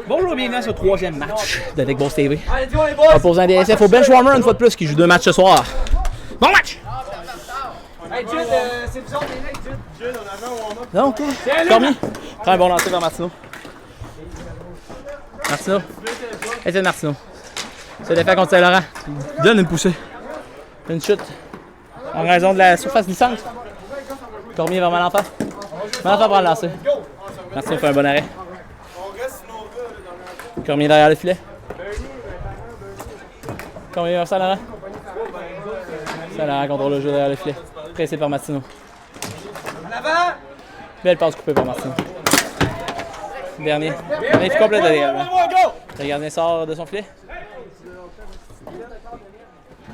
Bonjour, bienvenue à ce troisième match de Big Boss TV. Opposant DSF au Benchwarmer une fois de plus qui joue 2 matchs ce soir. Bon match! Hey Jude, c'est bizarre, Jude, on avait un warm-up. Non, ok. Cormier. Prends un bon lancer vers Martineau. Martineau. Etienne Martineau. Se défait contre Saint-Laurent. Donne une poussée. Une chute. En raison de la surface glissante. Cormier vers Malenfant. Malenfant prend le lancer. Martineau fait un bon arrêt. Cormier derrière le filet. Cormier vers Saint-Laurent. Saint-Laurent contrôle le jeu derrière le filet. Pressé par Martineau. En avant! Belle passe coupée par Martineau. Dernier. Magnifique complet derrière. Le gardien sort de son filet.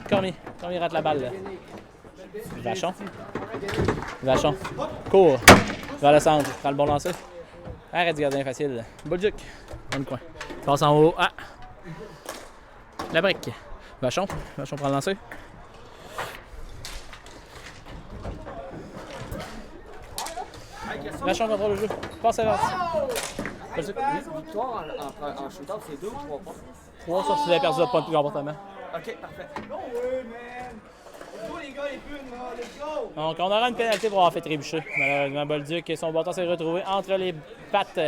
Cormier. Cormier rate la balle. Là. Vachon. Vachon. Court. Vers le centre. Prend le bon lancer. Arrête du gardien facile. Bolduc. Dans le coin. Passe en haut. Ah! La brique. Vachon. Vachon prend le lancer. Vachon contrôle le jeu. Passe avant. Victoire en shootout, c'est 2 ou 3 points? 3 sur 6 perdu de points de comportement. Ok, parfait. Donc, on aura une pénalité pour avoir fait trébucher. Malheureusement, Bolduc et son bâton s'est retrouvé entre les pattes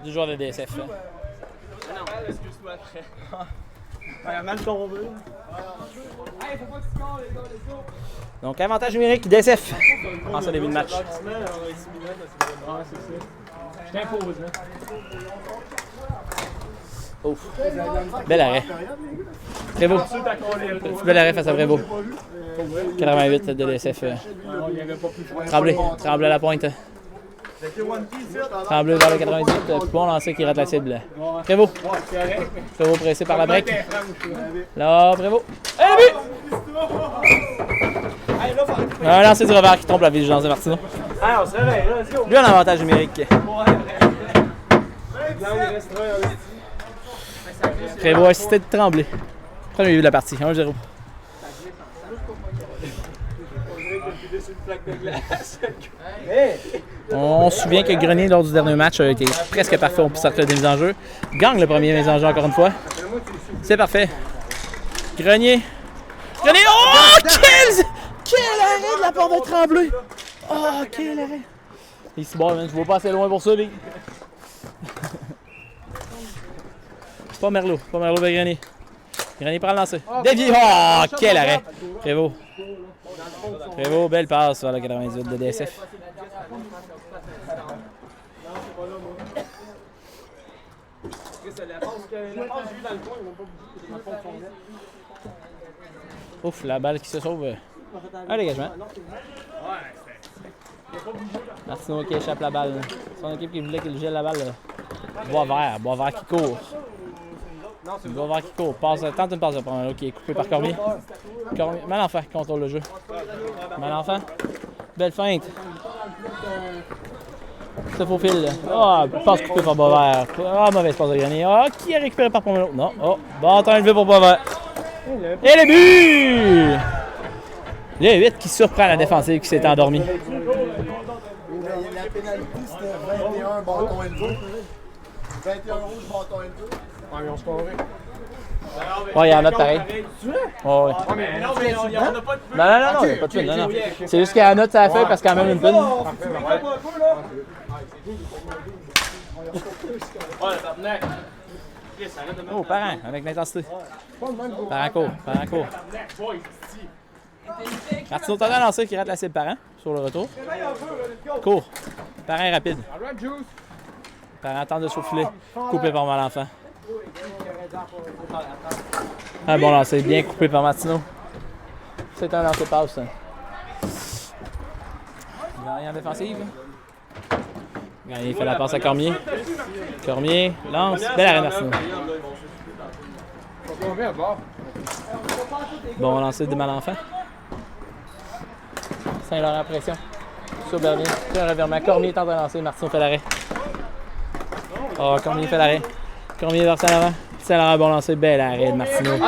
du joueur de DSF. Non, excuse-moi après. Il a mal tombé. Hey, faut pas que tu scores, les gars, les gars. Donc, avantage numérique DSF en ce début de match. Je t'impose, là. Ouf. Bel arrêt. Prévost. Bel arrêt face à Prévost. 88 de DSF. Tremblay. Tremblay à la pointe. Tremblay vers le 98. Bon lancer qui rate la cible. Prévost. Prévost pressé par la break. Là, Prévost. Et le but! Un lancer du revers qui trompe la vigilance de Martineau. Ah, on se réveille, là, let's go. Lui, un avantage numérique. Prévost assisté de Tremblay. Premier but de la partie, 1-0. On se souvient que Grenier, lors du dernier match, a été presque parfait au cercle des mises en jeu. Gagne le premier mise en jeu encore une fois. C'est parfait. Grenier. Grenier! Oh! Quel arrêt de la part de Tremblay! Oh, quel arrêt! Ici, bon, je ne vais pas assez loin pour ça, Big. C'est pas Merlot vers Grenier. Grenier prend le lancer. Dévié! Oh, quel arrêt! Prévost. Prévost, belle passe vers le 98 de DSF. Ouf, la balle qui se sauve. Un dégagement. Martineau qui échappe la balle. Son équipe qui voulait qu'il gèle la balle. Boisvert qui court. Boisvert qui court. Tente une passe de prendre qui est coupé par Cormier. Malenfant qui contrôle le jeu. Malenfant. Belle feinte. Se faufile. Oh, passe coupée par Boisvert. Oh, mauvaise passe de Grenier. Oh, qui est récupéré par Pomelo? Non. Oh, bâton élevé pour Boisvert. Et le but! Le 8 qui surprend la défensive qui s'est endormie. La pénalité, c'était 21 bâtons élevé. 21 rouges, bâtons élevé. Ah, mais on se corrige. Ouais, il y en a pareil. Oh, ouais. Mais non, mais on n'a pas de feu. Non, il n'y a pas de fun. Non. C'est juste qu'il y a un note à la feuille parce qu'il y a même une pune. Oh, parent, avec l'intensité. Parent court. Martineau tente à lancer qui rate la cible parent sur le retour. Court. Parent rapide. Parent tente de souffler. Coupé par Malenfant. Un bon lancer, bien coupé par Martineau. C'est un lancer passe. Rien en défensive. Il fait la passe à Cormier. Cormier lance. Belle arrêt Martineau. Bon lancer de Malenfant. Saint-Laurent pression. Sur Bernier. Puis un revirement. Cormier tente de lancer. Martineau fait l'arrêt. Oh, Cormier fait l'arrêt. Cormier vers Saint-Laurent. Saint-Laurent bon lancer. Belle arrêt de Martineau.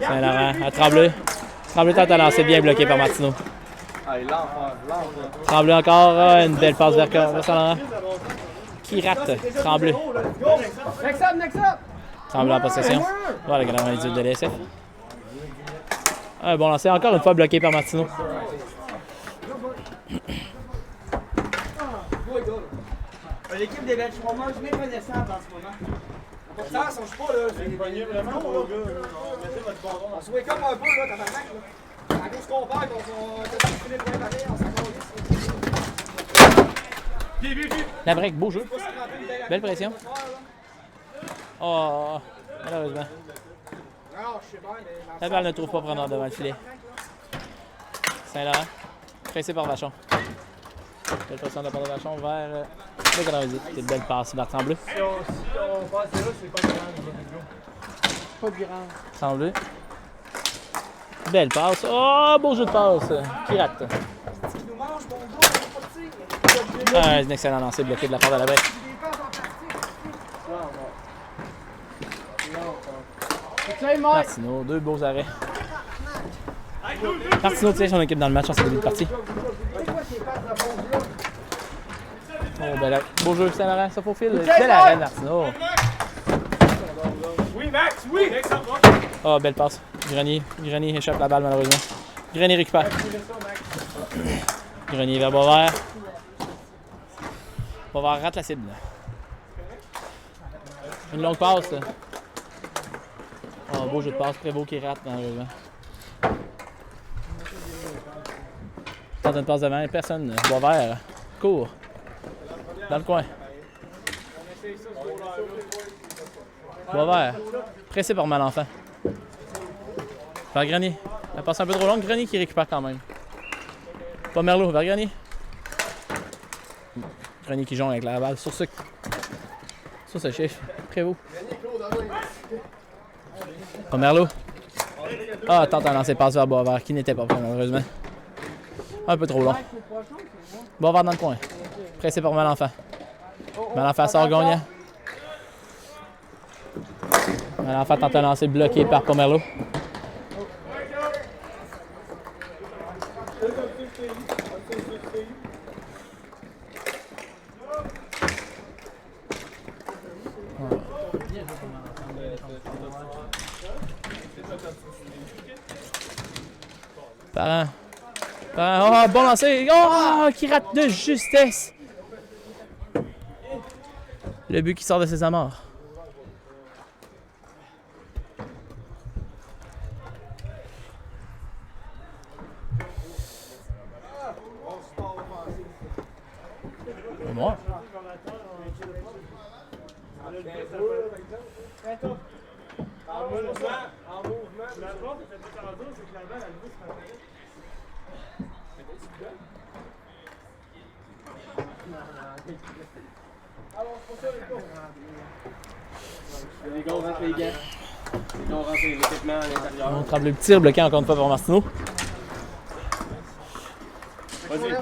Saint-Laurent à Tremblay. Tremblay tente de lancer. Bien bloqué par Martineau. Ah, l'enfer. Tremblay encore, une belle passe vers Saint-Laurent. Qui rate? Tremblay. Tremblay en possession. Voilà le 98 de l'ESF. Un bon lancer, encore une fois bloqué par Martineau. L'équipe des benchwarmers, je suis méconnaissable en ce moment. Ça, on se pas là. C'est vraiment pour le gars. On se wake up un peu là, tabarnak. À cause qu'on perd, on finit de bien pareil, on s'en va. La break, beau jeu. Belle pression. Oh, malheureusement. La balle ne trouve pas preneur devant le filet. Saint-Laurent, pressé par Vachon. Belle pression de la part de Vachon vers le 98. C'est une belle passe vers Tremblay. Si on passe là, c'est pas grand. Pas grand. Tremblay. Belle passe. Oh, beau jeu de passe. Qui rate. Un excellent lancer bloqué de la part de la break. Martineau, deux beaux arrêts. Martineau tient son équipe dans le match en ce début de partie. Oh, bel beau jeu, Saint-Laurent, ça faufile. Bel arrêt, Martineau. Oui, Max, oui! Oh, belle passe. Grenier échappe la balle, malheureusement. Grenier récupère. Grenier vers Boisvert. Boisvert rate la cible. Une longue passe. Oh, beau jeu de passe. Prévost qui rate, malheureusement. Tente une passe devant et personne. Boisvert court. Dans le coin. Boisvert. Pressé par Malenfant. Vers Grenier. La passe un peu trop longue. Grenier qui récupère quand même. Pas Merlot. Vers Grenier. Grenier qui jongle avec la balle. Sur ce chiffre. Prévost. Pas Merlot. Ah, tente un lancer passe vers Boisvert qui n'était pas prêt malheureusement. Un peu trop long. Boisvert dans le coin. Pressé par Malenfant. Malenfant sort gagnant. Malenfant tente un lancer bloqué par Pomerleau. Parent. Oh, bon lancer. Oh, qui rate de justesse. Le but qui sort de ses amarres. Moi. Les gars rentrent les gants. Les gars rentrent l'équipement à l'intérieur. On tremble le tir bloqué encore une fois par Martineau. Vas-y.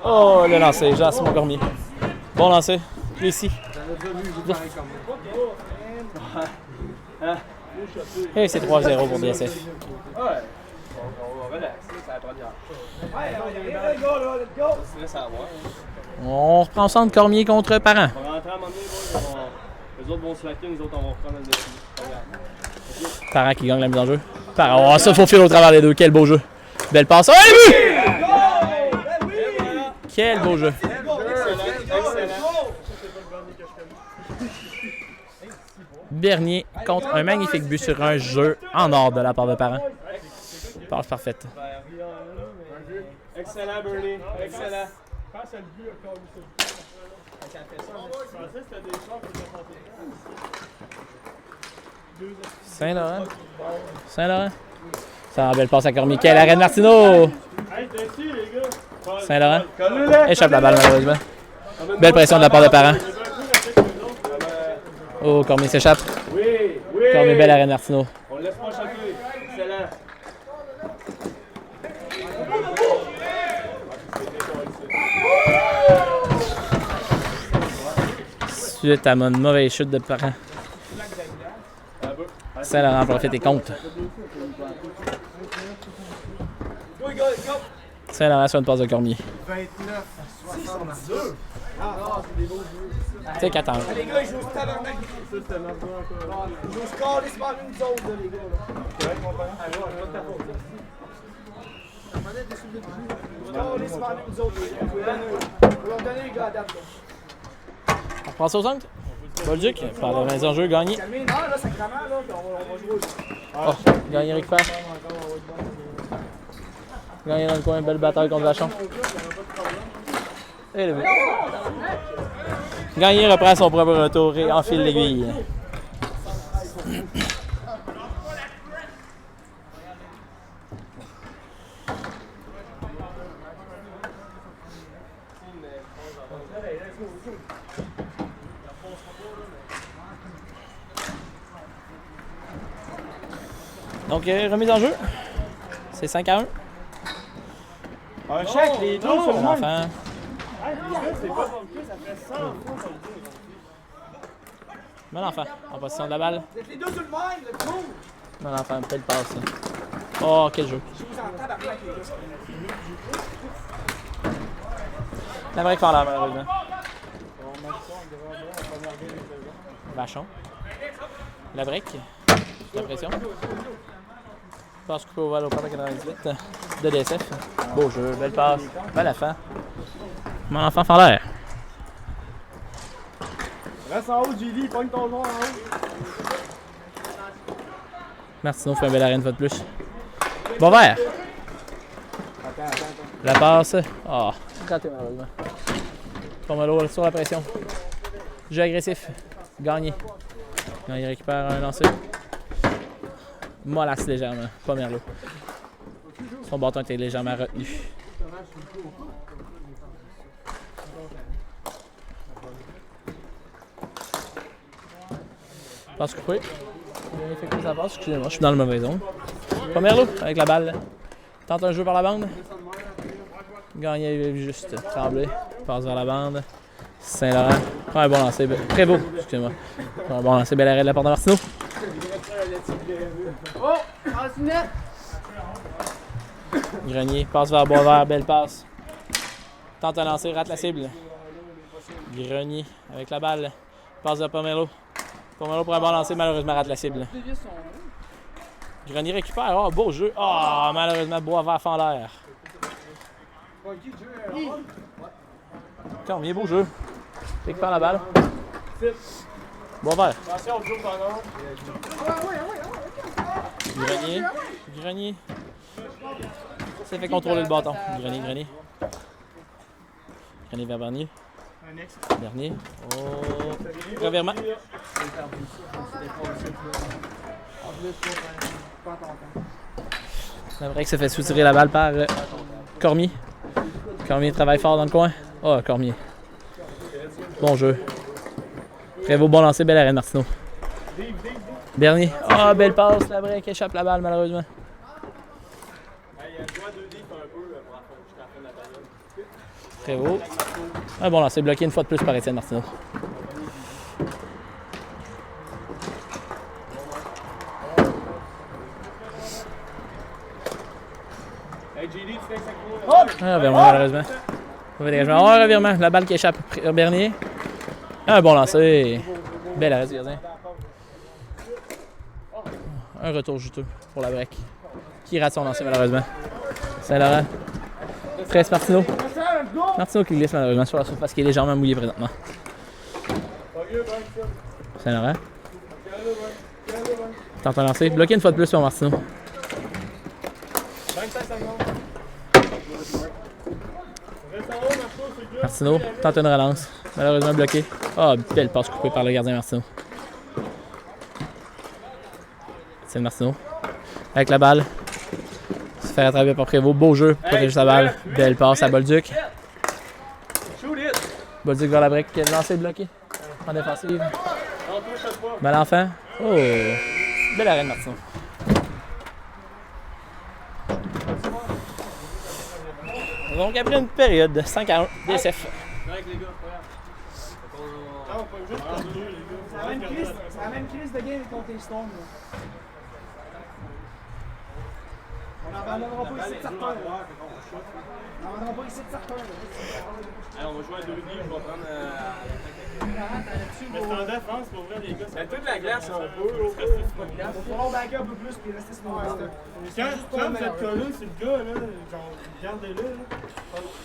Oh, le lancer, Jean-Simon Cormier. Bon lancer, réussi. Et c'est 3-0 pour DSF. Ouais. On va relaxer, c'est la première. On reprend ensemble Cormier contre Parent. On va rentrer à un moment donné, les autres vont slacker, nous autres on va reprendre le dessus. Parent qui gagne la mise en jeu. Parent, oh, ça faut filer au travers des deux. Quel beau jeu. Belle passe. Oh, le but! Quel beau jeu. Bernier contre un magnifique but sur un jeu en or de la part de Parent. Passe parfaite. Excellent, Bernie. Excellent. Saint-Laurent. Saint-Laurent. Ça en belle passe à Cormier. Quel arrêt de Martineau! Saint-Laurent. Échappe la balle malheureusement. Belle pression de la part de Parent. Oh, Cormier s'échappe. Cormier, belle arrêt de Martineau. On ne laisse pas choquer. Excellent. Suite à une mauvaise chute de Parent. Saint-Laurent profite et compte. Saint-Laurent sur une passe de Cormier. 29, 62. C'est 4 ans. Les gars, ils jouent au tabarnak. Ils jouent au score, les semaines, nous autres, là, les gars. Là. Score, les semaines, nous autres, les gars. Faut leur donner, les gars, à date. On reprend ça au centre. Bolduc, par la maison en jeu, gagné. Calmez, non, là, sacrément, là, puis on va jouer aussi. Oh, gagné récupère. Gagné dans le coin, belle bataille contre Vachon. Et le but. Gagné reprend son propre retour et enfile l'aiguille. Donc, remise en jeu. C'est 5-1. Un chèque, les deux sur le Bon enfant. Bon enfant, en position de la balle. Vous êtes les deux sur le même, le coup. Bon enfant, belle passe. Oh, quel jeu. Je vous en tabarnak, les gars. La break par là, malheureusement. Vachon. La break. La pression. Passe coupée au vol au point 98 de DSF. Beau jeu, belle passe. Belle enfant. Mon enfant fait l'air. Reste en haut, JD, pogne ton joueur en haut. Martineau fait un bel arrêt une fois de plus. Bon vert. La passe. Ah, raté malheureusement. Pomelo sur la pression. Jeu agressif. Gagné. Il récupère un lancer. Mollasse légèrement, pas Merlot. Son bâton était légèrement retenu. Passe coupée. Il a effectué sa passe. Excusez-moi, je suis dans le mauvais zone. Pas Merlot avec la balle. Tente un jeu par la bande. Gagné juste. Tremblay. Passe vers la bande. Saint-Laurent. Prend un bon lancer. Prévost, excusez-moi. Prend un bon lancer. Bel arrêt de la porte de Martineau. Oh, passe net. Grenier, passe vers Boisvert, belle passe. Tente un lancer, rate la cible. Grenier avec la balle. Passe vers Pomelo. Pomelo pour un bon lancer, malheureusement rate la cible. Grenier récupère. Oh, beau jeu. Oh, malheureusement, Boisvert fend l'air. Cormier, beau jeu. Récupère la balle. Boisvert. Attention, on joue pendant. Grenier. Grenier. Ça fait contrôler le bâton. Grenier. Grenier vers Bernier. Bernier. Oh. Revirement. La break se fait soutirer la balle par Cormier. Cormier travaille fort dans le coin. Oh, Cormier. Bon jeu. Prévost, bon lancer, bel arrêt de Martineau. Bernier. Oh, belle passe. La break échappe la balle, malheureusement. Prévost. Un bon lancer, bloqué une fois de plus par Étienne Martineau. Un revirement, malheureusement. Mauvais dégagement. Oh, un revirement. La balle qui échappe. Bernier. Un bon lancer. Bel arrêt du gardien. Un retour juteux pour la break. Qui rate son lancer, malheureusement. Saint-Laurent. Presse Martineau. Martineau qui glisse malheureusement sur la surface qui est légèrement mouillée présentement. Saint-Laurent. Tente un lancer. Bloqué une fois de plus sur Martineau. Martineau tente une relance. Malheureusement bloqué. Ah, oh, belle passe coupée par le gardien Martineau. C'est Martineau. Avec la balle. Se fait rattraper par Prévost. Beau jeu. Protéger sa balle. Belle passe à Bolduc. Bolduc vers la break. Lancé bloqué. En défensive. Malenfant. Oh. Belle arène Martineau. Donc après une période de 5-1, DSF. C'est la même crise de game contre les Stones. n'abandonnera pas ici de certain. On n'abandonnera pas ici de certain. Allez, on va jouer à 2 livres, on va prendre mais c'est en défense pour vrai, les gars. C'est toute la glace un peu. Il va falloir backer un peu plus puis rester sur mon reste. Quand vous êtes collé sur le gars, là, genre, regardez-le.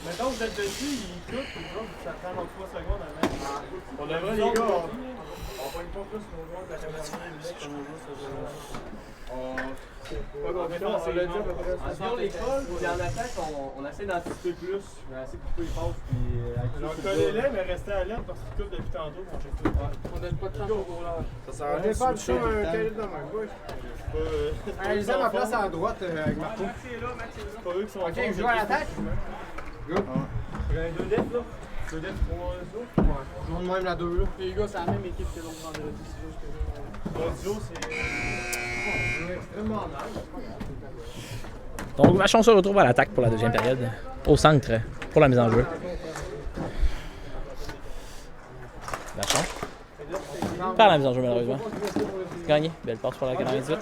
Mettons que vous êtes dessus, il coupe, puis ça prend dans 3 secondes à mettre. On devrait, les gars, on pogne pas plus nos joueurs de la caméra comme on veut, ça. Sinon, les calls, puis en attaque, on essaie d'anticiper plus. On essaie de couper les passes. Alors, collez-les, mais restez alerte parce qu'ils coupent depuis tantôt. On donne pas de temps au là. Ça sert à rien. Pas de chaud, un calibre de même. Ils ont ma place à droite avec Marco. C'est pas eux qui sont Ok, je joue à l'attaque. Good. Il y a 2 def là. 2 def, 3 autres. Je joue de même la 2 là. Les gars, c'est la même équipe que l'autre vendredi. C'est juste que l'audio, c'est. Donc, Vachon se retrouve à l'attaque pour la deuxième période. Au centre, pour la mise en jeu. Vachon. Par la mise en jeu, malheureusement. Gagné. Belle passe pour la 98.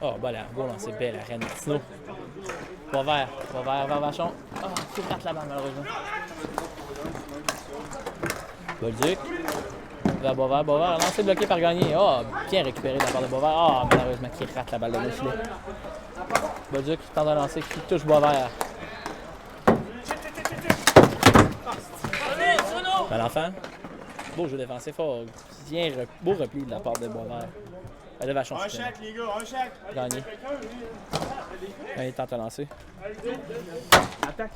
Oh, bah là, bon lancer, belle arène. Martineau. Boisvert vers Vachon. Oh, qui rate la balle, malheureusement. Bolduc. Vers Boisvert, lancé bloqué par Gagné. Oh, bien récupéré de la part de Boisvert. Oh, malheureusement, qui rate la balle de le filet. Bolduc qui tente de lancer, qui touche Boisvert. Malenfant. Beau jeu défensif, bien beau repli de la part de Boisvert. Elle de Vachon. Un chèque, les gars, un chèque. Gagné. Il tente de lancer. Attaque.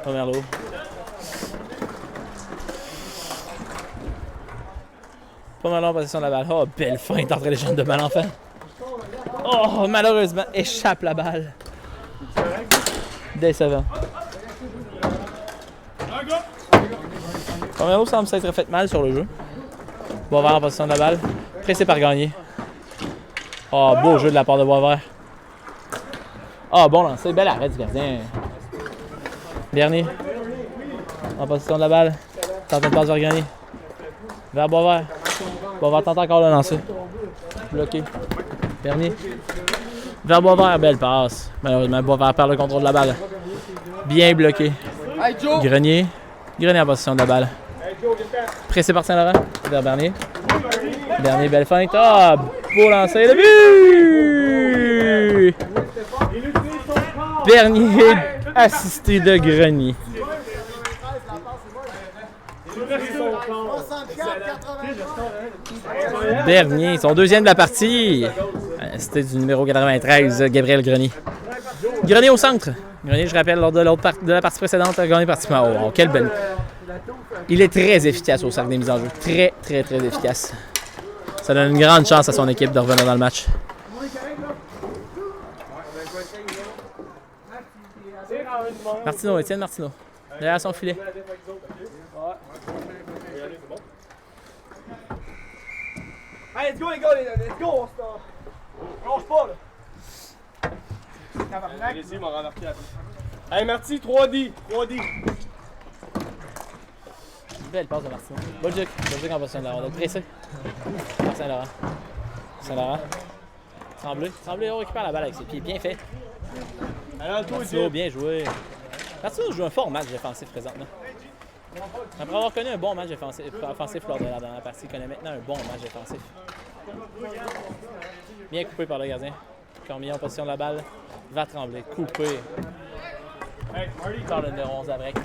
Première lot. Première lot en possession de la balle. Oh, belle feinte entre les jambes de Malenfant. Oh, malheureusement, échappe la balle. Décevant. Première lot semble s'être fait mal sur le jeu. Boisvert en possession de la balle. Pressé par Gagné. Oh, beau jeu de la part de Boisvert. Ah, bon lancé, bel arrêt du gardien. Dernier. En possession de la balle. Tente de passe vers Gagné. Vers Boisvert. Boisvert tente encore le lancer. Bloqué. Dernier. Vers Boisvert, belle passe. Malheureusement, Boisvert perd le contrôle de la balle. Bien bloqué. Grenier. Grenier en possession de la balle. Pressé par Saint-Laurent. Vers Bernier. Bernier, belle feinte. Ah, beau lancer. Le but! Bernier assisté de Grenier. Bernier, son deuxième de la partie. C'était du numéro 93, Gabriel Grenier. Grenier au centre. Grenier, je rappelle, lors de la partie précédente, a gagné pratiquement. Oh, quelle belle. Il est très efficace au cercle des mises en jeu. Très, très, très efficace. Ça donne une grande chance à son équipe de revenir dans le match. Martineau, Étienne Martineau. Derrière son filet. Hey, let's go les gars, let's go, on se lâche pas là. Allez-y, m'a remarqué la vie. Hey, merci, 3D. Belle passe de Martineau. Bolduc en possession de la rondelle. Pressé par Saint-Laurent. Saint-Laurent. Tremblay, on récupère la balle avec ses pieds. Bien fait. Martineau, bien joué. Martineau joue un fort match défensif présentement. Après avoir connu un bon match offensif lors de la dernière partie, il connaît maintenant un bon match défensif. Bien coupé par le gardien. Cormier en position de la balle. Va Tremblay. Coupé. Par le numéro 11 à break.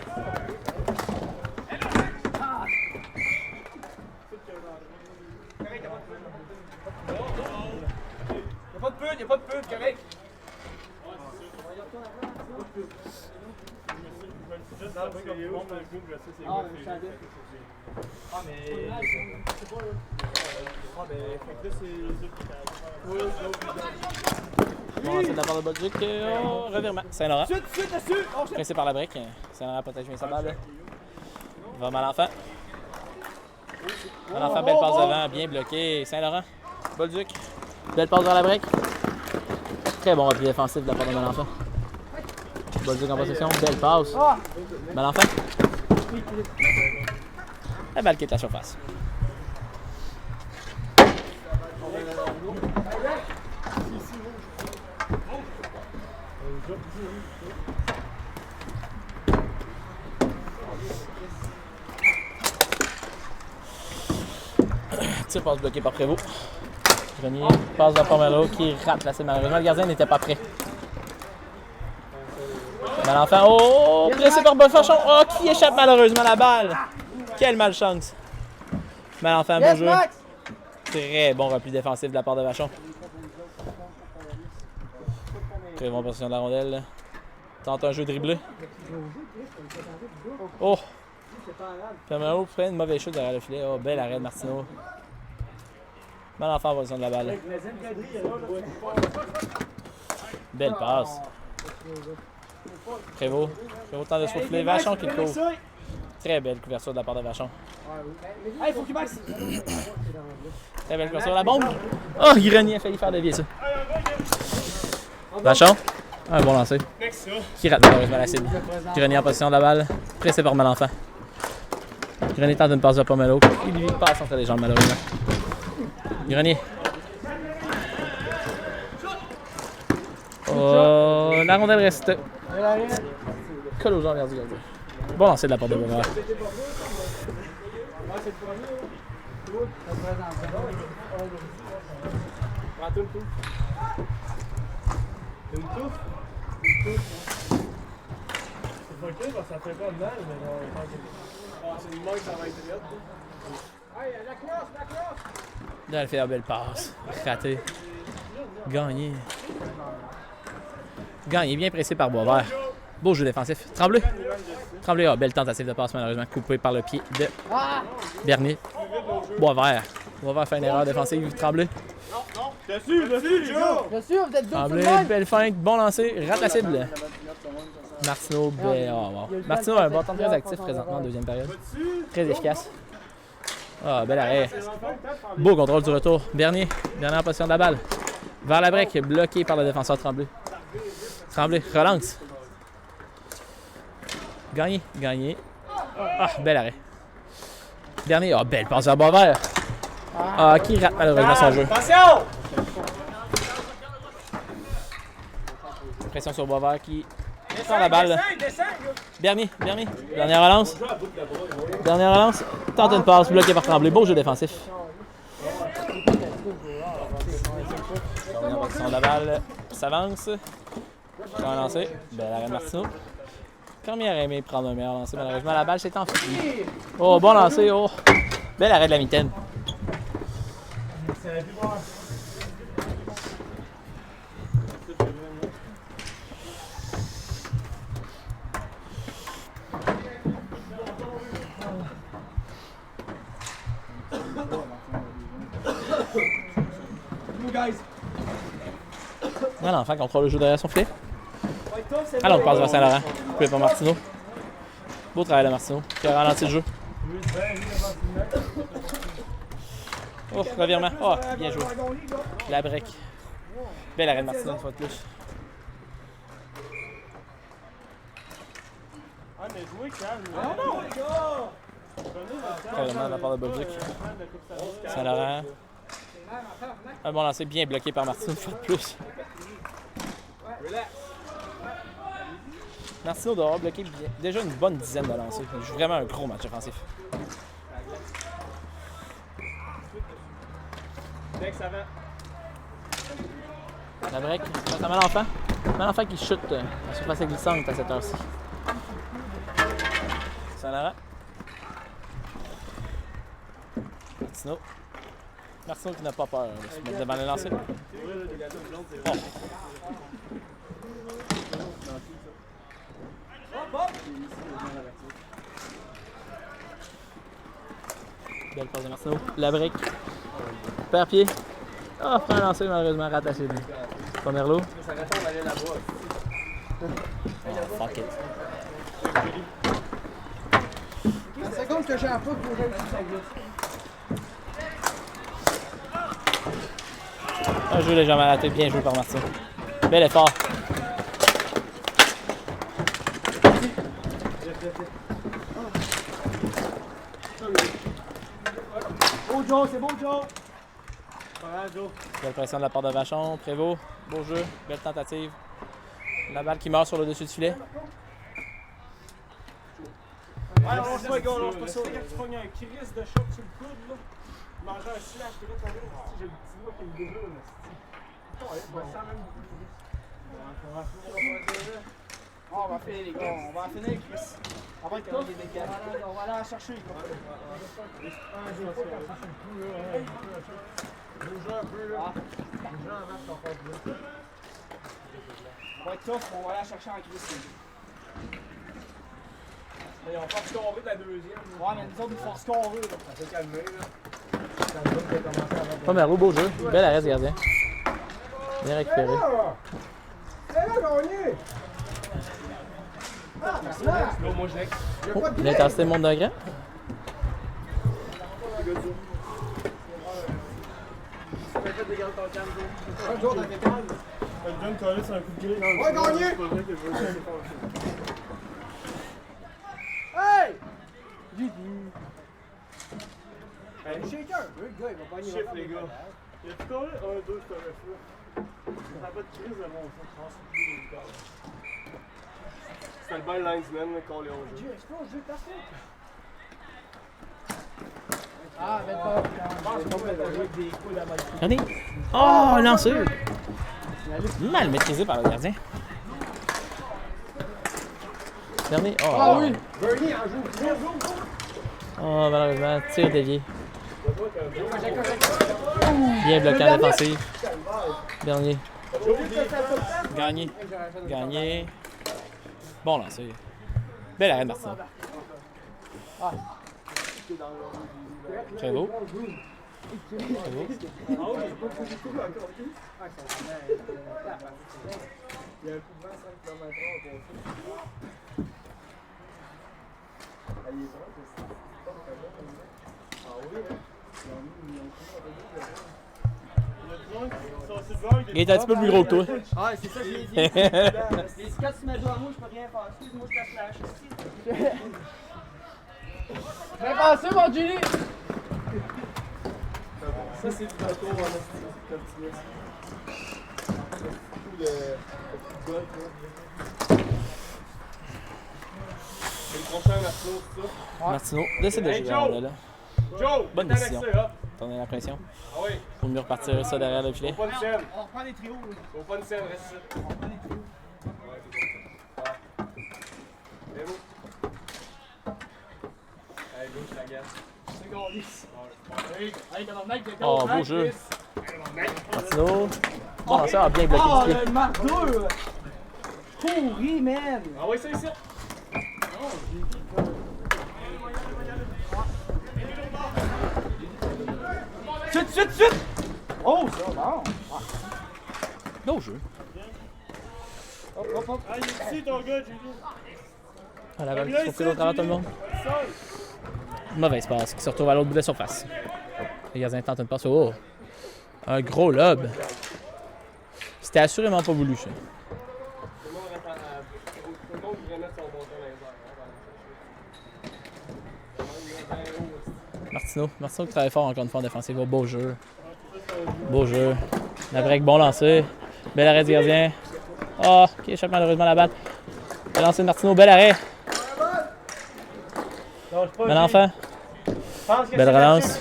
Y'a pas de pute, correct? Bon, c'est de la part de Bolduc. Revirement. Saint-Laurent. Dessus! Pressé par la brique. Saint-Laurent protège bien sa balle. Va Malenfant. Malenfant, belle passe devant. Bien bloqué. Saint-Laurent. Bolduc. Belle passe vers la brique. Très bon repli défensif de la part de Malenfant. Bolduc en possession. Belle passe. Malenfant. La balle qui est à la surface. Tir passe bloqué par Prévost. Grenier passe dans Pomelo qui rate la cible. Malheureusement, le gardien n'était pas prêt. Malenfant. Oh! Pressé par Bonfachon. Oh! Qui échappe malheureusement la balle. Quelle malchance. Malenfant, beau jeu. Très bon repli défensif de la part de Vachon. Très bonne position de la rondelle. Tente un jeu dribblé. Oh! Pomelo fait une mauvaise chute derrière le filet. Oh, bel arrêt de Martineau. Malenfant en position de la balle. Belle passe. Prévost. Prévost tente de souffler. Vachon qui le couvre. Très belle couverture de la part de Vachon. Hey, faut qu'il baisse! Très belle couverture. La bombe. Oh, Grenier a failli faire dévier ça. Vachon. Un bon lancer. Qui rate malheureusement la cible. Grenier en position de la balle. Pressé par Malenfant. Grenier tente une passe de Pomelo. Il lui passe entre les jambes malheureusement. Grenier. Oh, la rondelle reste. Colle aux jambes vers du gardien. Bon lancer de la part de Beauvoir. C'est pas clair parce que ça fait pas de mal, mais c'est une main que ça va être raide. Hey, la cloche! Là, elle fait une belle passe. Raté. Gagné. Gagné, bien pressé par Boisvert. Beau jeu défensif. Tremblay. Tremblay, ah, belle tentative de passe, malheureusement coupée par le pied de Bernier. Boisvert. Boisvert fait une erreur défensive. Tremblay. Dessus, les gars! Bien sûr, vous êtes deux Tremblay, belle feinte, bon lancer, rate la cible. Martineau, belle. Oh, wow. Martineau a un bâton très actif présentement en deuxième période. Très efficace. Ah, bel arrêt. Beau contrôle du retour. Bernier. Bernier en position de la balle. Vers la break, bloqué par le défenseur Tremblay. Tremblay, relance. Gagné, gagné. Ah, bel arrêt. Bernier, ah, belle passe à Boisvert. Ah, qui rate malheureusement son jeu. Attention! Pression sur Boisvert qui sort la balle. Bernier, Bernier. Dernière relance. Dernière relance. Tente une passe, bloqué par Tremblay. Beau jeu défensif. On de la balle s'avance. Un lancer. Bel arrêt de Martineau. Comme il aurait aimé prendre un meilleur lancer, malheureusement, la balle s'est enfuie. Oh, bon lancer. Oh, bel arrêt de la mitaine. Voilà, l'enfant contrôle le jeu derrière son filet. Alors, on passe vers Saint-Laurent. Coupé par Martineau. Beau travail de Martineau, qui a ralenti le jeu. Oh, revirement. Oh, bien joué. La break. Bel arrêt de Martineau, une fois de plus. Ah, mais jouez calme. Non, les gars! Très vraiment de la part de Bolduc. Saint-Laurent. Un bon lancer bien bloqué par Martineau, une fois de plus. Martineau doit avoir bloqué déjà une bonne dizaine de lancers. Il joue vraiment un gros match offensif. La break, ça Malenfant. Malenfant qui chute en surface glissante à cette heure-ci. Saint-Laurent. Martineau. Martineau qui n'a pas peur de se mettre devant le lancer. Oh. Belle passe de Martineau. La brique. Perd pied. Ah, oh, prend un lancer malheureusement rattaché. Pomerleau. Oh, fuck it. C'est comme que j'ai un peu pour réussir sa glisse. Un jeu légèrement raté, bien joué par Martineau. Bel effort. Beau Joe, c'est beau Joe! Voilà, Joe. Belle pression de la part de Vachon. Prévost, beau jeu, belle tentative. La balle qui meurt sur le dessus du filet. Ouais, on lance pas, gars, on lance pas ça. Quand tu pognes un crise de choc sur le coude, là, manger un slash, puis là, t'as vu, j'ai le petit doigt qui me déroule, là. On va finir, les gars. On va en finir, Chris. On va être comme des décals. On va aller en chercher, les gars. On va être tough, on va aller en chercher en Chris. Et on va scorer de la deuxième. Ouais, mais nous autres, il faut scorer, là. Ça s'est calmé, là. Pas Merlot, beau jeu. Bel arrêt du gardien. Bien récupéré. Moi, je l'ai. Oh, l'intensité monte d'un grand. Un jour dans les décals. Le John collé sur un coup de grille. Ouais, gagné! C'est pas vrai que je veux dire. Hey! Hey, shaker! Le gars, il va pas Chiffre, les gars. Il a tout collé? 1, 2, je te reste là. Ça n'a pas de crise de mon sang, je pense. C'était le bel linesman, mais collé au jeu. Dieu, explose, Dieu, parfait! Ah, mais pas. Regardez. Oh, lancé. Mal maîtrisé par le gardien. Dernier. Oh, Ah oui! Bernie en joue. Oh, malheureusement, tir dévié. Bien bloqué en défensive. Dernier. Gagné. Gagné. Bon lancer. Bel arrêt de Martin. Très beau. Très beau. Il est un petit peu plus gros que toi. Ah, c'est ça que je l'ai dit. Les quand tu mets devant moi, je peux rien faire. Excuse-moi, je te flash. Bien passé, mon Julie! Ça, c'est du bateau en optimisme. Beaucoup de golf, là. Et le prochain, Marceau, c'est ça? Martineau décide de Hey, jouer Joe! là. Joe! Bonne t'es avec décision. ça, hop. Tourner la pression. Ah oui, Pour mieux repartir ça derrière le filet. faut pas une scène. On reprend les trios. Faut pas une scène, reste ici. On reprend les trios. Ouais, c'est bon. Et vous? Hey, go, je t'agace. C'est gagné. Hey, tabarnak, quelqu'un Oh, beau jeu. Martineau. Bon, ça a bien bloqué Oh, du pied. le marteau! Pourri, man! Ah oui, c'est ici. Suite! Oh, ça, bon! Beau jeu. Hop. Ah, il est ici, ton gars, Julie. À la balle qui se retrouve au travers tout le monde. Mauvaise passe qui se retrouve à l'autre bout de la surface. Le gardien tente une passe. Oh! Un gros lob. C'était assurément pas voulu, ça. Tout le monde devrait mettre son bâton dans les airs. Martineau qui travaille fort encore une fois en défensive. Oh, beau jeu. Beau jeu. La break, bon lancer. Bel arrêt du gardien. Oh, qui échappe malheureusement la balle. Bel lancer de Martineau, bel arrêt. Bel enfant. Belle relance.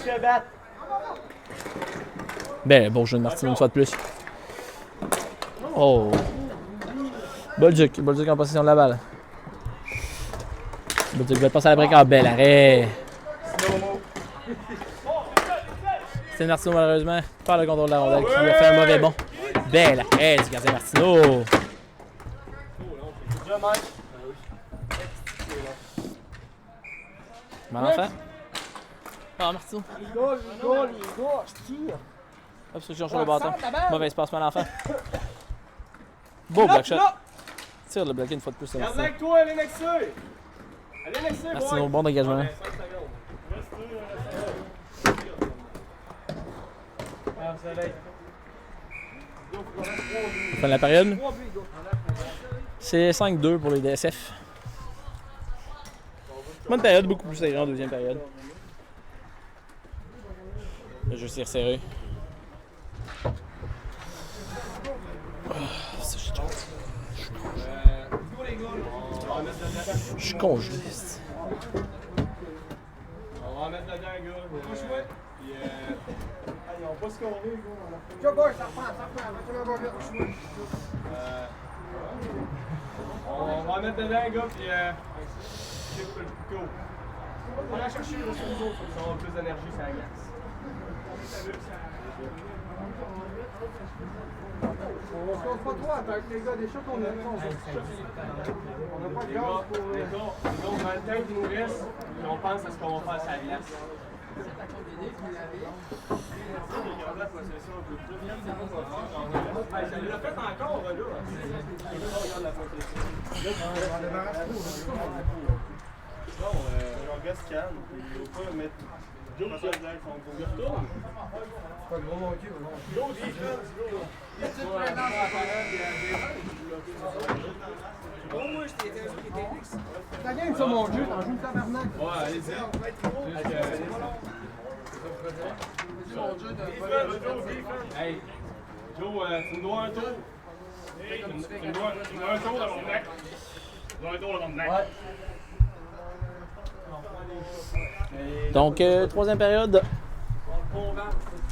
Bel beau jeu de Martineau une fois de plus. Oh. Bolduc en possession de la balle. Bolduc va passer à la break. Ah, bel arrêt. C'est Martineau malheureusement par le contrôle de la rondelle qui a fait un mauvais bond. Bel arrêt du gardien Martineau. Mal enfant. Ah, Martineau. Les gars, je tire! Hop, c'est sur le bâton. Mauvais espace, mal enfant. Beau block shot. Tire le bloqué une fois de plus. Garde avec toi, allez nexer! Allez nexer, Martineau, boy! bon dégagement. Ouais, 5 secondes. Fin de la période. C'est 5-2 pour les DSF. Bonne période, beaucoup plus serrée en deuxième période. Le jeu s'est resserré. Je suis congelé. On va mettre dedans, gars. Puis, ils n'ont pas scoré, gars. Joe Boy, ça reprend. Mettez-le encore vite. On va mettre dedans, gars, puis check le go. On va la chercher, là, sur nous autres. Ils ont plus d'énergie, ça agace. On se compte pas trop avec les gars des shots qu'on a. On n'a pas de Les gars, gaz pour... les gars, dans le temps qu'il nous reste, on pense à ce qu'on va faire sur la glace. Ça l'a fait encore, là. Regarde la genre, gars, se calme. Il ne faut pas mettre. Joe, ça veut dire qu'on retourne. Pas de gros mon cul, non. Joe, defense, Joe. Bon, moi, j'étais ta game, ça, mon jeu. T'en joues le tabarnak. Ouais, allez-y. Hey, Joe, tu me dois un tour. Tu me dois un tour dans mon neck. Tu me dois un tour dans mon neck. Donc, troisième période.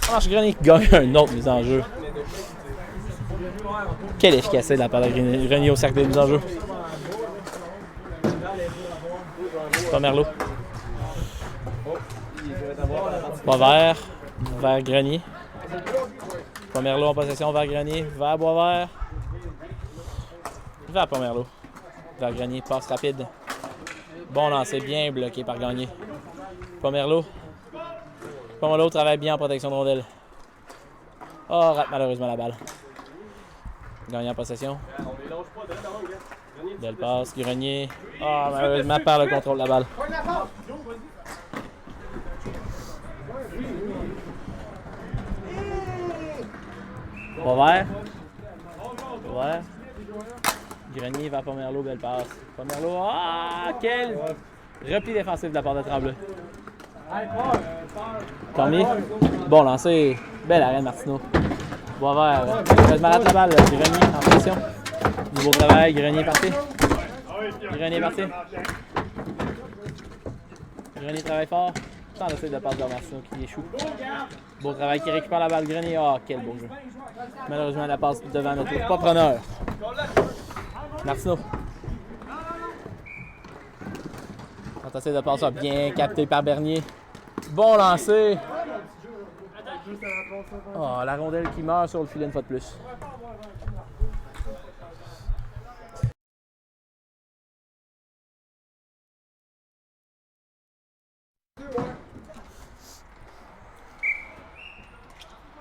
Marche-Grenier qui gagne un autre mise en jeu. Quelle efficacité de la part de Grenier au cercle des mises en jeu. Pas Merlot. Pas vert. Vers Grenier. Pas Merlot en possession vers Grenier. Vers Boisvert. Vers pas Merlot. Vers Grenier. Passe rapide. Bon lancer, bien bloqué par Gagné. Pomerleau. Pomerleau travaille bien en protection de rondelle. Oh, rate malheureusement la balle. Gagné en possession. Belle passe, Grenier. Oh, malheureusement perd le contrôle de la balle. Boisvert. Boisvert. Grenier vers Pomerleau, belle passe. Pomerleau, ah, quel repli défensif de la part de Tremblay. Tommy, bon lancé, belle arène Martineau. Boisvert, heureusement rate la balle, Grenier en pression. Nouveau travail, Grenier parti. Grenier parti. Grenier travaille fort. Sans essayer de passe de Martineau qui échoue. Beau travail qui récupère la balle, Grenier. Oh, quel beau jeu. Malheureusement, la passe devant notre pas preneur. Martineau. Tentative de passe bien capté par Bernier. Bon lancer. Oh, la rondelle qui meurt sur le filet une fois de plus.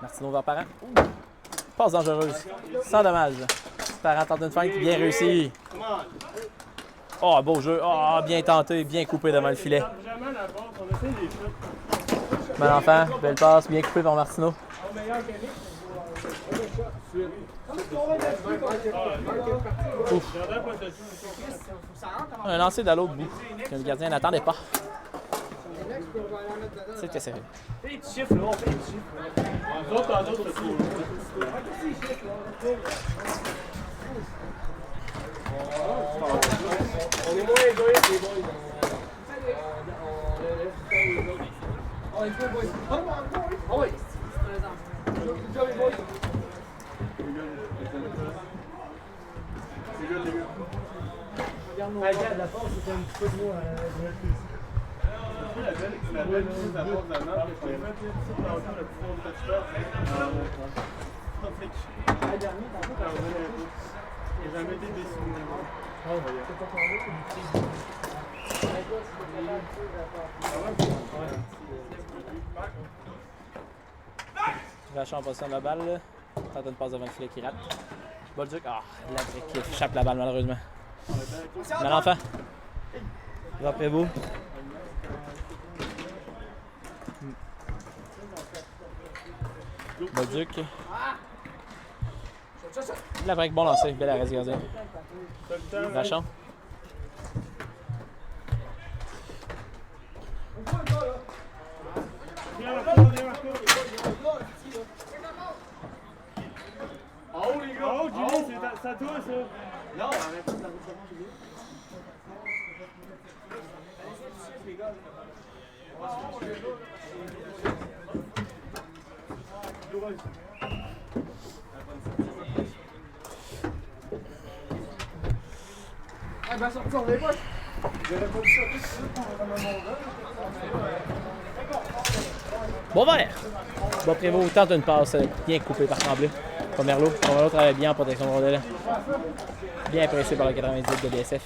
Martineau vers Parent. Passe dangereuse. Sans dommage. Parent tente une feinte bien réussie. Oh, beau jeu. Oh, bien tenté, bien coupé devant le filet. Bon enfant, belle passe, bien coupé par Martineau. Ouf. Un lancer de l'autre bout que le gardien n'attendait pas. C'est que c'est vrai. Fais des petits chiffres, là, on fait des chiffres. Nous autres, en autres, on est moins égoïstes, les boys. Regarde, la force, c'est un petit peu de moi. La belle chose à force de la marque, je l'ai fait tout dans le plus fond de touchdown. La dernière, t'as j'ai jamais été déçu. Vachon en position de la balle. Tente une passe devant le filet qui rate. Bolduc, ah, la brique qui échappe la balle malheureusement. Mal enfant. Va après vous. Bolduc. La brique, bon lancé. Belle arrêt du gardien. Vachon. à toi, ça. Non, arrête pas de la route comment je l'ai. Allez, les gars. On va se faire les gars. Ah ben sortir les poches. J'aurais pas dû sortir tout de suite pour un moment Bon vert! Bon Prévost tente une passe bien coupée par Tremblay. Pomerleau travaille bien en protection de rondelle. Bien pressé par le 98 de BSF.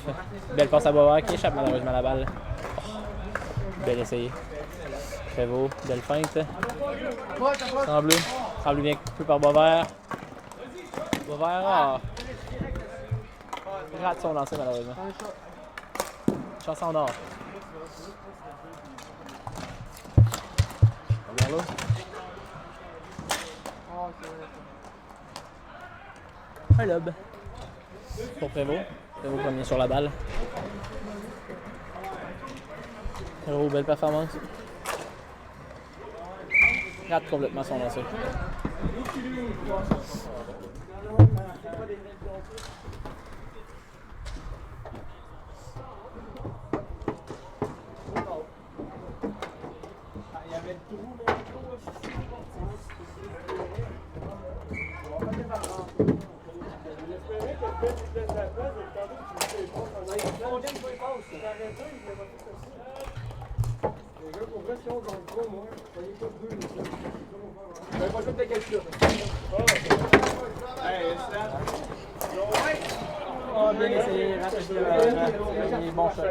Belle passe à Boisvert qui échappe malheureusement la balle. Oh. Belle essayé. Prévost, belle feinte. Tremblay. Tremblay bien coupé par Boisvert. Boisvert rate son lancer malheureusement. Chance en or. Pomerleau. Un lob pour Prévost. Prévost premier sur la balle. Prévost, belle performance. Rate complètement son lancer. Il y avait le trou là. Oh, bien essayé, bon shot.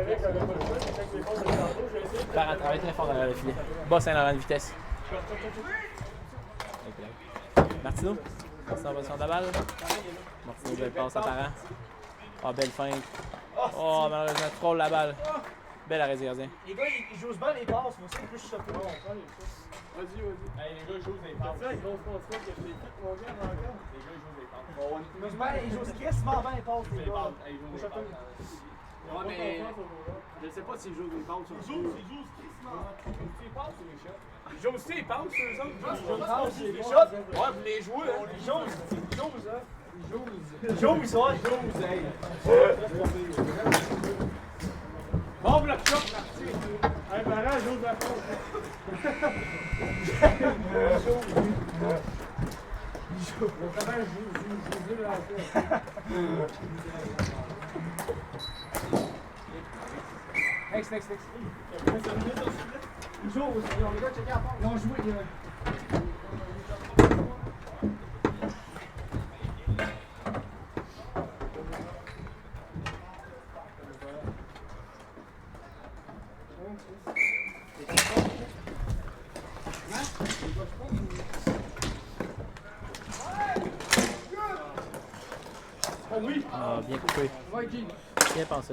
Faire un travail très fort dans le filet. Bas Saint-Laurent de vitesse. Martineau, conservation de la balle. Martineau, belle passe à Parent. Oh, belle feinte. Oh, malheureusement, frôle la balle. Belle arrêt du gardien. Les gars, ils jouent bien les passes, moi aussi, plus je suis choqué. Vas-y. Hey, les gars, ils jouent des passes. C'est ça, ils grosse passe que je t'ai fait, mon gars, encore. Les gars, ils jouent des passes. Ils jouent crissement bien les passes, les gars. Ils jouent des passes. Ouais, mais je sais pas s'ils jouent des passes. Ils jouent crissement. Ils passent ou les shots? Ils jouent aussi les passes, eux autres. Ils jouent Les shots? Ouais, vous les jouez, hein. Ils jouent, hein. Ils jouent, ça, ils jouent, hey. Bon, bloc shot, parti. Hey, Barra, joue de la faute. Next. Ils jouent aussi, on les gars, checker à part. Ils ont joué, Oui. Ah, bien coupé. Bien pensé.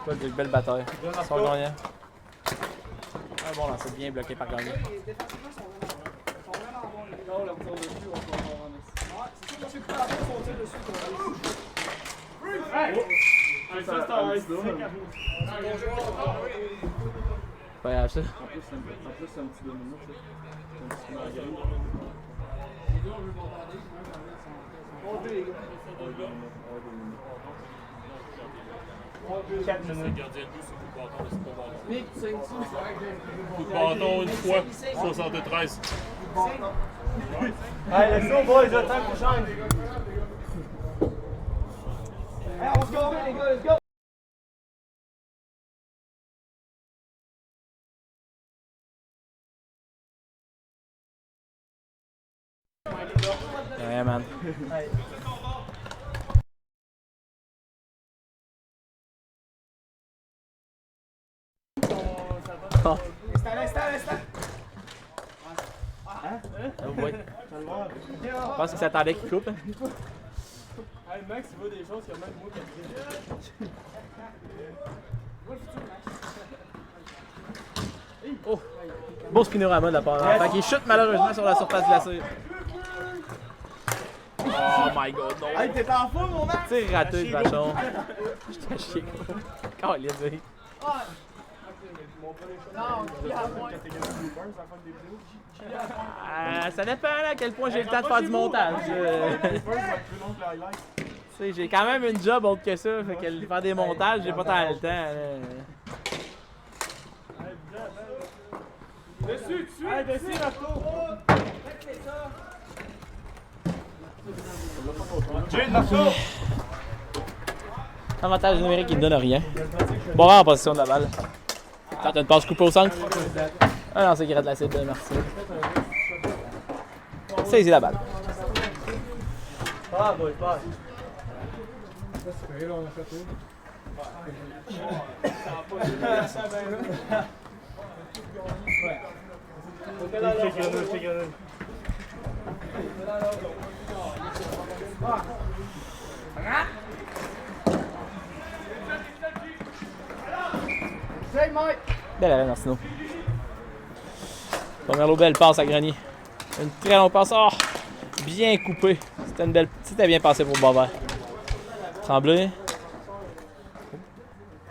Une belle bataille. Son gagnant. Un bon lancer bien bloqué par Gagnon. Ça, c'est un stick. Voyage ça. En plus, c'est un petit 2 minutes. C'est un petit margarine. Coup de bâton une fois, 73. Allez, let's go, boys, le temps qu'on change. Hey, on se gomme, les gars, let's go. Ouais, man. Oh. Instant. Oh boy. Je pense que ça attendait qu'il coupe. Hey, Max, il voit des choses que même moi, qui Oh! Beau spinorama de la part de l'enfant qui chute malheureusement sur la surface glacée. Oh my god, non! Hey, t'es en fou, mon Max? Tire raté le bachon. Je t'ai chier. Quand il est dit. Ça dépend là, à quel point j'ai le temps de faire du montage. Tu sais, j'ai quand même une job autre que ça, fait que faire des montages, j'ai pas tant le temps. Là. Dessus, Marteau! Jane, Marteau! Avantage numérique, il ne donne rien. Bon, en position de la balle. Tente une passe coupée au centre. Un lancer qui rate la cible de Martin. Saisis la balle. Ah, bon, passe. Belle arène, Martino. Première belle passe à Grenier. Une très longue passe. Oh, bien coupée. C'était une belle. C'était bien passé pour Boisvert. Tremblay.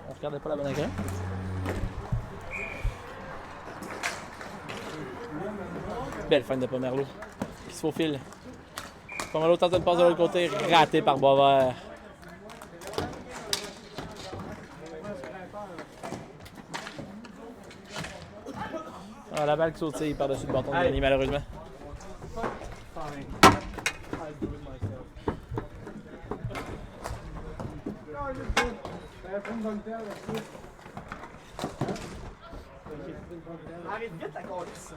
On regardait pas la bonne écran. Belle fin de Pomerleau. Qui se faufile. Pomerleau tente une passe de l'autre côté. Raté par Boisvert. Ah, la balle qui sautille par-dessus le bâton de Grenier, malheureusement. Arrête vite la calisse.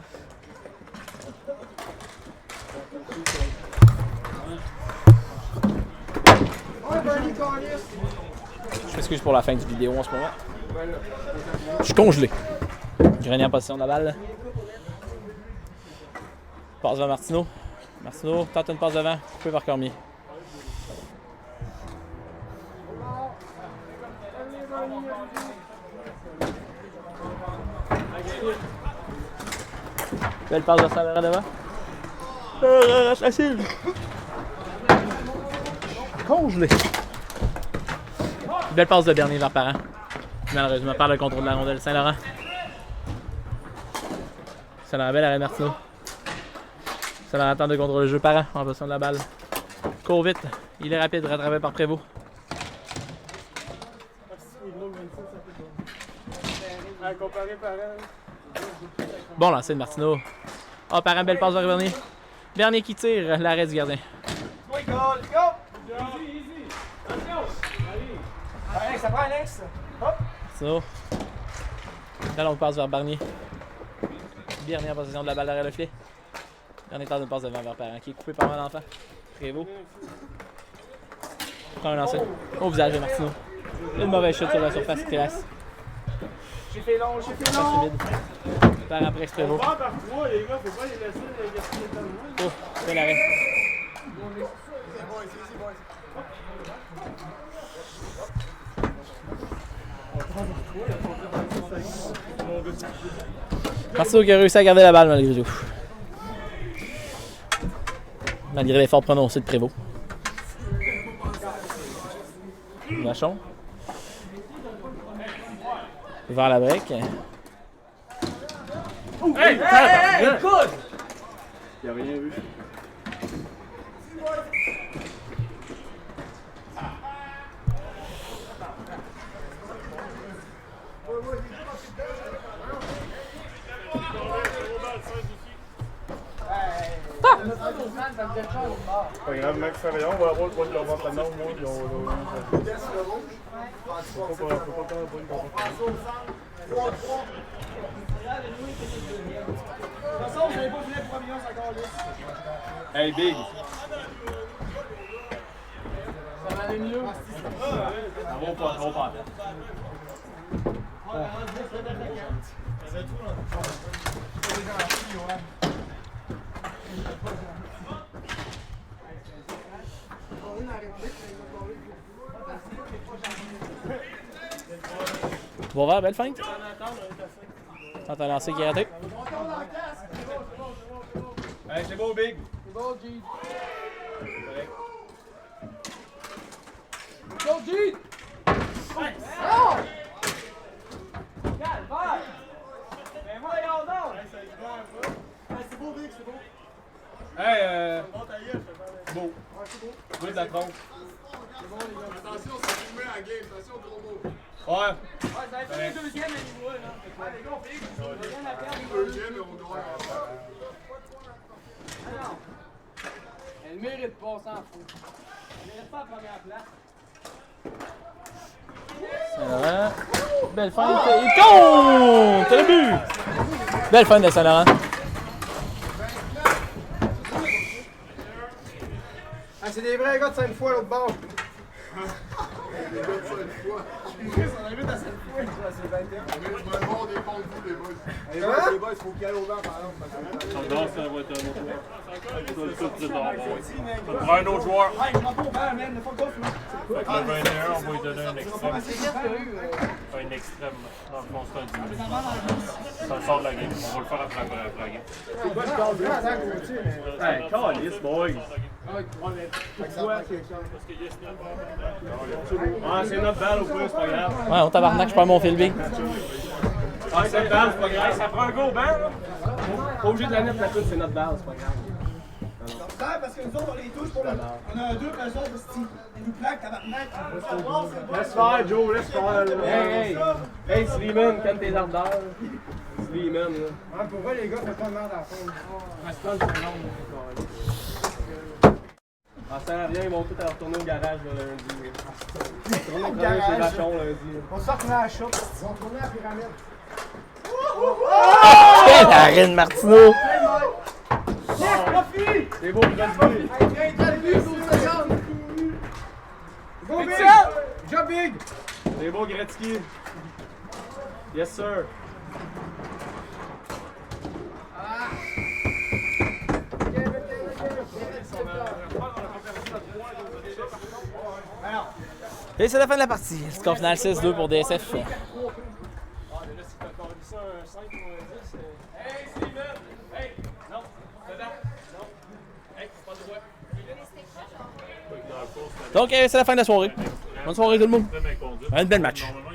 Je m'excuse pour la fin du vidéo en ce moment. Je suis congelé. Grenier en position de la balle. Passe vers Martino. Martino tente une passe devant, coupé par Cormier. Belle passe de Savera devant. Facile. Congelé. Belle passe de Bernier vers Parent. Malheureusement, par le contrôle de la rondelle Saint-Laurent. Saint-Laurent, belle arrêt Martino. Saint-Laurent tente de contrôler le jeu. Parent en position de la balle. Court vite. Il est rapide, rattrapé par Prévost. Bon lancer de Martino. Oh, Parent, belle passe vers Bernier. Bernier qui tire, l'arrêt du gardien. Go! Alex, ça prend Alex. Hop! Martino. La longue passe vers Bernier. Bernier en possession de la balle derrière le filet. Bernier tente de passe devant vers Parent, qui est coupé par un enfant. Prévost. Prend un lancer. Au visage de Martino. Une mauvaise chute sur la surface, classe. J'ai fait long. Par après Prévost. On part par 3, les gars, faut pas les laisser gaspiller le temps. Oh, bel arrêt. Martino qui a réussi à garder la balle malgré tout. Malgré l'effort prononcé de Prévost. Vachon. Vers la break. Hey, good! Il a rien vu. Pas grave, Max fait rien, on va avoir le point de leur ventre maintenant, au moins, puis on va... Faut pas prendre le point de leur ventre. De toute façon, vous n'avez pas fini pour Providence encore là. Hey, Big! Ça va aller mieux. On va pas. Boisvert, belle feinte. Tente un lancer qui est raté. Hey, c'est beau, Big! C'est bon, G. Go, G! Oh! Calvaire! game, attention gros mot. Ouais. Ouais, ça va être le deuxième à niveau, là. Ouais, les gars, on fait rien à perdre. Deuxième, mais on doit. Alors, elle mérite pas, on s'en fout. Elle mérite pas la première place. Saint-Laurent. Belle feinte. Il compte! Le but! Belle feinte de Saint-Laurent. Ah, c'est des vrais gars de Sainte-Foy, l'autre bord. Les gars de cette fois. On invite à Sainte-Foy. C'est 21. Je vais voir des ponts de vous, les boys. Les boys, il faut qu'il y ait au vent, par exemple. Non, ça va être un autre joueur. Ça prend un autre joueur. Ouais, il prend pas au vent, man. Le fuck off, là. Fait que le 21, on va lui donner un extrême. C'est sûr qu'il y a eu. Un extrême. Dans le fond, c'est un 10. Ça sort de la game. On va le faire après la game. C'est quoi le corps de attends, Gauthier, mais. Hey, calice, boys. Ah, c'est notre balle au plus, c'est pas grave. Ouais, on tabarnak, je perds mon fil big. Ah, c'est notre balle, c'est pas grave. Ça prend un go, ben, là. Pas obligé de la mettre la toute, c'est notre balle, c'est pas grave. Parce que nous autres, on les touche pour le. On a un 2, eux autres, ils nous plaquent, tabarnak. Laisse faire, Joe, laisse faire. Hey, hey, Sleeman, calme tes ardeurs. Sleeman, là. Ah, pour vrai, les gars, faites pas de merde à la fin. Reste pas le long, ah, ça sert à rien, ils vont tous retourner au garage le lundi. Retourner au garage chez Vachon lundi. On sort à la shop. On va retourner à la pyramide. Quelle arène, Martineau! C'est beau, Gretzky. Go big! Job big! C'est beau, Gretzky. Yes, sir. Et c'est la fin de la partie. Le score final 6-2 pour DSF. Hey, Steven! Hey! Non! Dedans! Non! Hey, pas de voix! Donc, c'est la fin de la soirée. Bonne soirée tout le monde. Très bien conduit. Un bel match. Normalement,